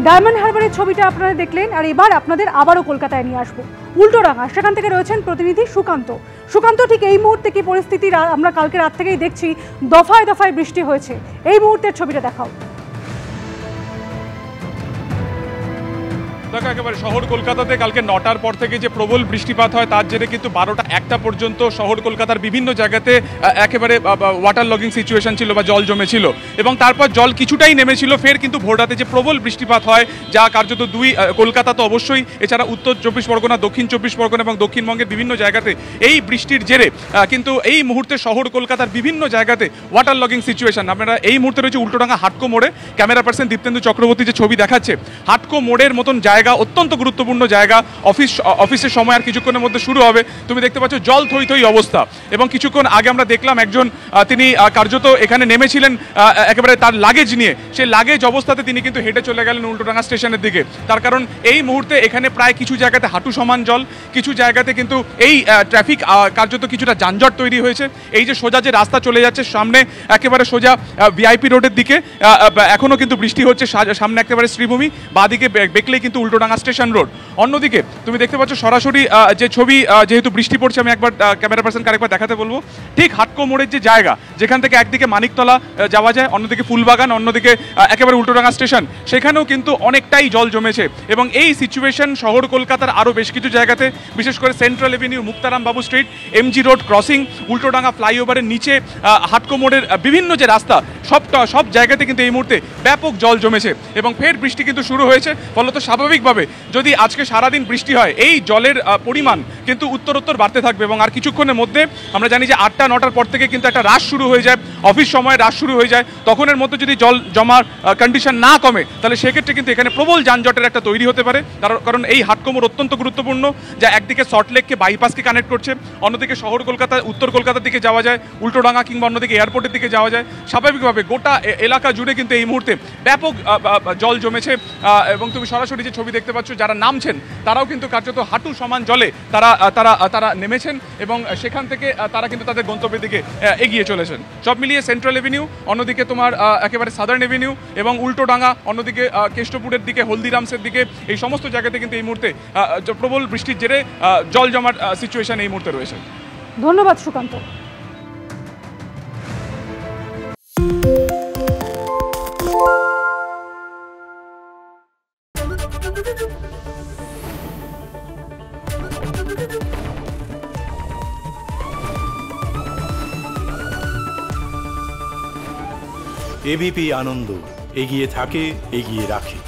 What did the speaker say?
Diamond হারবারের ছবিটা আপনারা দেখলেন, আর এবার আপনাদের আবারও কলকাতায় নিয়ে আসবো উল্টোডাঙা। সেখান থেকে রয়েছেন প্রতিনিধি সুকান্ত। সুকান্ত, ঠিক এই মুহূর্তে কি পরিস্থিতি? আমরা কালকে রাত থেকেই দেখছি দফায় দফায় বৃষ্টি হয়েছে, এই মুহূর্তের ছবিটা দেখাও। দেখো, একেবারে শহর কলকাতাতে কালকে 9টার পর থেকে যে প্রবল বৃষ্টিপাত হয় তার জেরে কিন্তু 12টা 1টা পর্যন্ত শহর কলকাতার বিভিন্ন জায়গাতে একেবারে ওয়াটার লগিং সিচুয়েশন ছিল বা জল জমেছিল, এবং তারপর জল কিছুটাই নেমেছিল। ফের কিন্তু ভোররাতে যে প্রবল বৃষ্টিপাত হয়, যা কার্যত কলকাতা তো অবশ্যই, এছাড়া উত্তর 24 পরগনা, দক্ষিণ 24 পরগনা এবং দক্ষিণবঙ্গের বিভিন্ন জায়গাতে এই বৃষ্টির জেরে কিন্তু এই মুহূর্তে শহর কলকাতার বিভিন্ন জায়গাতে ওয়াটার লগিং সিচুয়েশন। আপনারা এই মুহূর্তে রয়েছে উল্টোডাঙা হাটকো মোড়ে। ক্যামেরা পার্সন দীপ্তেন্দু চক্রবর্তী যে ছবি দেখাচ্ছে, হাটকো মোড়ের মতন জায়গা, অত্যন্ত গুরুত্বপূর্ণ জায়গা। অফিসের সময় আর কিছুক্ষণের মধ্যে শুরু হবে। তুমি দেখতে পাচ্ছ জল থই থই অবস্থা, এবং কিছুক্ষণ আগে আমরা দেখলাম একজন তিনি কার্যত এখানে নেমেছিলেন একেবারে তার লাগেজ নিয়ে। সেই লাগেজ অবস্থাতে তিনি কিন্তু হেঁটে চলে গেলেন উল্টোডাঙা স্টেশনের দিকে। তার কারণ এই মুহূর্তে এখানে প্রায় কিছু জায়গাতে হাঁটু সমান জল, কিছু জায়গাতে কিন্তু এই ট্রাফিক কার্যত কিছুটা যানজট তৈরি হয়েছে। এই যে সোজা যে রাস্তা চলে যাচ্ছে সামনে একেবারে সোজা ভিআইপি রোডের দিকে, এখনও কিন্তু বৃষ্টি হচ্ছে। সামনে একেবারে শ্রীভূমি, বাঁদিকে বেঁকলেই কিন্তু উল্টোডাঙা স্টেশন রোড। অন্যদিকে তুমি দেখতে পাচ্ছ সরাসরি যে ছবি, যেহেতু বৃষ্টি পড়ছে আমি একবার ক্যামেরা পার্সনকে আরেকবার দেখাতে বলবো। ঠিক হাটকো মোড়ের যে জায়গা, যেখান থেকে একদিকে মানিকতলা যাওয়া যায়, অন্যদিকে ফুলবাগান, অন্যদিকে একেবারে উল্টোডাঙা স্টেশন, সেখানেও কিন্তু অনেকটাই জল জমেছে। এবং এই সিচুয়েশন শহর কলকাতার আরও বেশ কিছু জায়গাতে, বিশেষ করে সেন্ট্রাল এভিনিউ, মুক্তারাম বাবু street, MG road crossing, Ultadanga ফ্লাইওভারের নিচে, হাটকো মোড়ের বিভিন্ন যে রাস্তা, সব জায়গাতে কিন্তু এই মুহূর্তে ব্যাপক জল জমেছে। এবং ফের বৃষ্টি কিন্তু শুরু হয়েছে। ফলত স্বাভাবিকভাবে যদি আজকে সারাদিন বৃষ্টি হয়, এই জলের পরিমাণ কিন্তু উত্তরোত্তর বাড়তে থাকবে। এবং আর কিছুক্ষণের মধ্যে আমরা জানি যে 8টা 9টার পর থেকে কিন্তু একটা রাশ শুরু হয়ে যায়, অফিস সময় রাশ শুরু হয়ে যায়। তখনের মধ্যে যদি জল জমার কন্ডিশন না কমে, তাহলে সেক্ষেত্রে কিন্তু এখানে প্রবল যানজটের একটা তৈরি হতে পারে। কারণ এই হাটকো মোড় অত্যন্ত গুরুত্বপূর্ণ, যা একদিকে সল্টলেককে বাইপাসকে কানেক্ট করছে, অন্যদিকে শহর কলকাতা, উত্তর কলকাতার দিকে যাওয়া যায় উল্টোডাঙা, কিংবা অন্যদিকে এয়ারপোর্টের দিকে যাওয়া যায়। স্বাভাবিকভাবে গোটা এলাকা জুড়ে কিন্তু এই মুহূর্তে ব্যাপক জল জমেছে। এবং তুমি সরাসরি যে ছবি দেখতে পাচ্ছ, যারা নামছেন তারাও কিন্তু কার্যত হাঁটু সমান জলে তারা নেমেছেন, এবং সেখান থেকে তারা কিন্তু তাদের গন্তব্যের দিকে এগিয়ে চলেছেন। সব মিলিয়ে সেন্ট্রাল এভিনিউ, অন্যদিকে তোমার একেবারে সাদার্ন এভিনিউ, এবং উল্টোডাঙা, অন্যদিকে কেষ্টপুরের দিকে, হলদিরামসের দিকে, এই সমস্ত জায়গাতে কিন্তু এই মুহূর্তে প্রবল বৃষ্টির জেরে জল জমার সিচুয়েশন এই মুহূর্তে রয়েছে। ধন্যবাদ সুকান্ত। এবিপি আনন্দ, এগিয়ে থাকে, এগিয়ে রাখে।